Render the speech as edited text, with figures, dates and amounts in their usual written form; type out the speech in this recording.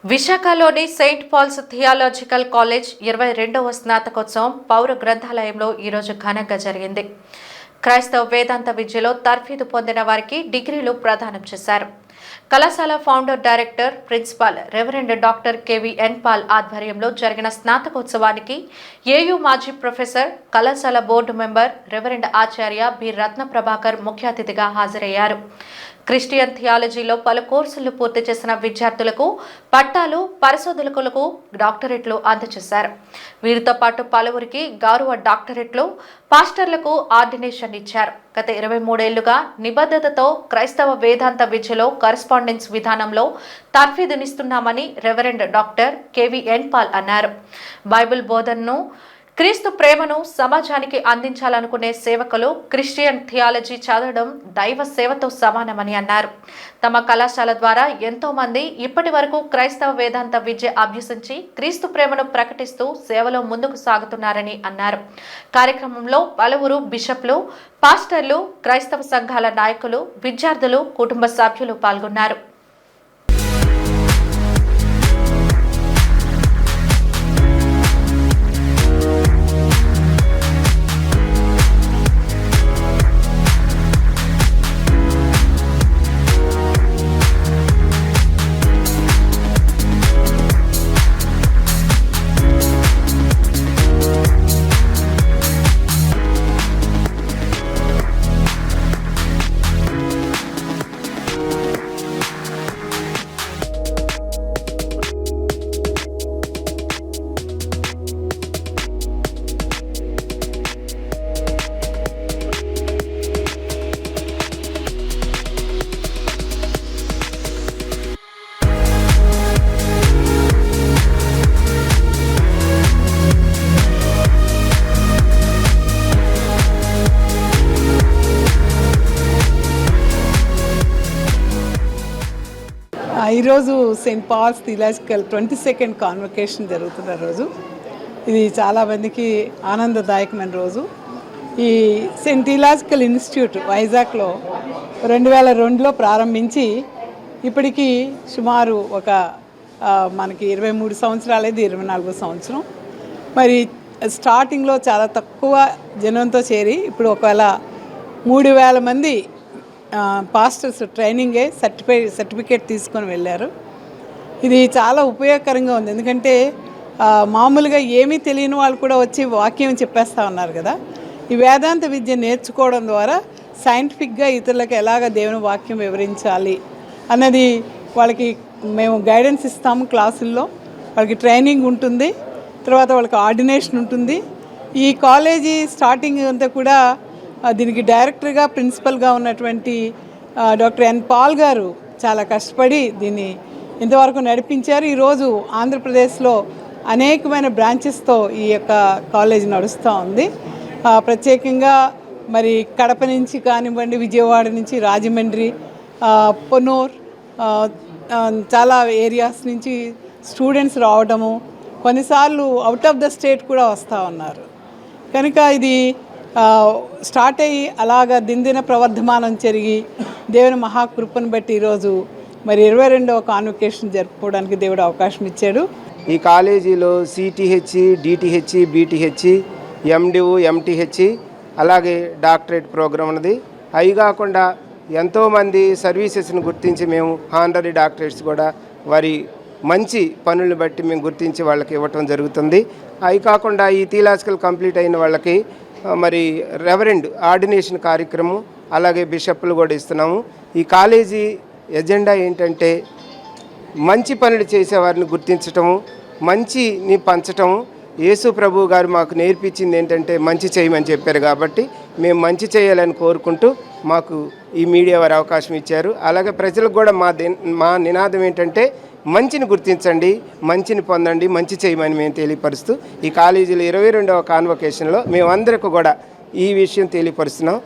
విశాఖలోని Saint Paul's theological college 22వ స్నాతకోత్సవం పౌర గ్రంథాలయంలో ఈరోజు ఘనంగా జరిగింది. క్రైస్తవ వేదాంత విద్యలో తర్ఫీదు పొందిన వారికి డిగ్రీలు ప్రదానం చేశారు. కళాశాల founder director principal reverend doctor KVN Paul ఆధ్వర్యంలో జరిగిన స్నాతకోత్సవానికి ఏయూ మాజీ ప్రొఫెసర్, కళాశాల బోర్డు మెంబర్ రెవరెండ్ ఆచార్య బి రత్న ప్రభాకర్ ముఖ్య అతిథిగా హాజరయ్యారు. క్రిస్టియన్ థియాలజీలో పలు కోర్సులు పూర్తి చేసిన విద్యార్థులకు పట్టాలు, పరిశోధకులకు డాక్టరేట్లు అందజేశారు. వీరితో పాటు పలువురికి గౌరవ డాక్టరేట్లు, పాస్టర్లకు ఆర్డినేషన్ ఇచ్చారు. గత 23 ఏళ్లుగా నిబద్ధతతో క్రైస్తవ వేదాంత విద్యలో కరెస్పాండెన్స్ విధానంలో తర్ఫీదునిస్తున్నామని రెవరెండ్ డాక్టర్ కెవిఎన్ పాల్ అన్నారు. బైబిల్ బోధనను, క్రీస్తు ప్రేమను సమాజానికి అందించాలనుకునే సేవకులు క్రిస్టియన్ థియాలజీ చదవడం దైవ సేవతో సమానమని అన్నారు. తమ కళాశాల ద్వారా ఎంతో మంది ఇప్పటి వరకు క్రైస్తవ వేదాంత విద్య అభ్యసించి క్రీస్తు ప్రేమను ప్రకటిస్తూ సేవలో ముందుకు సాగుతున్నారని అన్నారు. కార్యక్రమంలో పలువురు బిషప్లు, పాస్టర్లు, క్రైస్తవ సంఘాల నాయకులు, విద్యార్థులు, కుటుంబ సభ్యులు పాల్గొన్నారు. ఈరోజు Saint Paul's theological 22nd convocation జరుగుతున్న రోజు. ఇది చాలామందికి ఆనందదాయకమైన రోజు. ఈ సెయింట్ థియాలజికల్ ఇన్స్టిట్యూట్ వైజాగ్లో 2002లో ప్రారంభించి ఇప్పటికీ సుమారు మనకి 23 సంవత్సరాలైంది, 24వ సంవత్సరం. మరి స్టార్టింగ్లో చాలా తక్కువ జనంతో చేరి ఇప్పుడు ఒకవేళ 3000 మంది పాస్టర్స్ ట్రైనింగే సర్టిఫికేట్ తీసుకొని వెళ్ళారు. ఇది చాలా ఉపయోగకరంగా ఉంది. ఎందుకంటే మామూలుగా ఏమీ తెలియని వాళ్ళు కూడా వచ్చి వాక్యం చెప్పేస్తూ ఉన్నారు కదా. ఈ వేదాంత విద్య నేర్చుకోవడం ద్వారా సైంటిఫిక్గా ఇతరులకు ఎలాగ దేవుని వాక్యం వివరించాలి అన్నది వాళ్ళకి మేము గైడెన్స్ ఇస్తాము. క్లాసుల్లో వాళ్ళకి ట్రైనింగ్ ఉంటుంది, తర్వాత వాళ్ళకి ఆర్డినేషన్ ఉంటుంది. ఈ కాలేజీ స్టార్టింగ్ అంతా కూడా దీనికి డైరెక్టర్గా, ప్రిన్సిపల్గా ఉన్నటువంటి డాక్టర్ ఎన్ పాల్ గారు చాలా కష్టపడి దీన్ని ఇంతవరకు నడిపించారు. ఈరోజు ఆంధ్రప్రదేశ్లో అనేకమైన బ్రాంచెస్తో ఈ యొక్క కాలేజ్ నడుస్తూ ఉంది. ప్రత్యేకంగా మరి కడప నుంచి కానివ్వండి, విజయవాడ నుంచి, రాజమండ్రి, పొన్నూర్, చాలా ఏరియాస్ నుంచి స్టూడెంట్స్ రావడము, కొన్నిసార్లు అవుట్ ఆఫ్ ద స్టేట్ కూడా వస్తూ ఉన్నారు. కనుక ఇది స్టార్ట్ అయ్యి అలాగా దినదిన ప్రవర్ధమానం జరిగి దేవుని మహాకృపను బట్టి ఈరోజు మరి 22వ కాన్వకేషన్ జరుపుకోవడానికి దేవుడు అవకాశం ఇచ్చాడు. ఈ కాలేజీలో CTH, DTH, BTH, MDO, MTh, అలాగే డాక్టరేట్ ప్రోగ్రామ్ ఉన్నది. అవి కాకుండా ఎంతోమంది సర్వీసెస్ని గుర్తించి మేము హానరీ డాక్టరేట్స్ కూడా వారి మంచి పనులను బట్టి మేము గుర్తించి వాళ్ళకి ఇవ్వటం జరుగుతుంది. అవి కాకుండా ఈ థియాలజికల్ కంప్లీట్ అయిన వాళ్ళకి మరి రెవరెండ్ ఆర్డినేషన్ కార్యక్రమం, అలాగే బిషప్లు కూడా ఇస్తున్నాము. ఈ కాలేజీ ఎజెండా ఏంటంటే మంచి పనులు చేసేవారిని గుర్తించటము, మంచిని పంచటము. యేసు ప్రభు గారు మాకు నేర్పించింది ఏంటంటే మంచి చేయమని చెప్పారు. కాబట్టి మేము మంచి చేయాలని కోరుకుంటూ మాకు ఈ మీడియా వారు అవకాశం ఇచ్చారు. అలాగే ప్రజలకు కూడా మా నినాదం ఏంటంటే మంచిని గుర్తించండి, మంచిని పొందండి, మంచి చేయమని మేము తెలియపరుస్తూ ఈ కాలేజీలో 22వ కాన్వకేషన్లో మేమందరికీ కూడా ఈ విషయం తెలియపరుస్తున్నాం.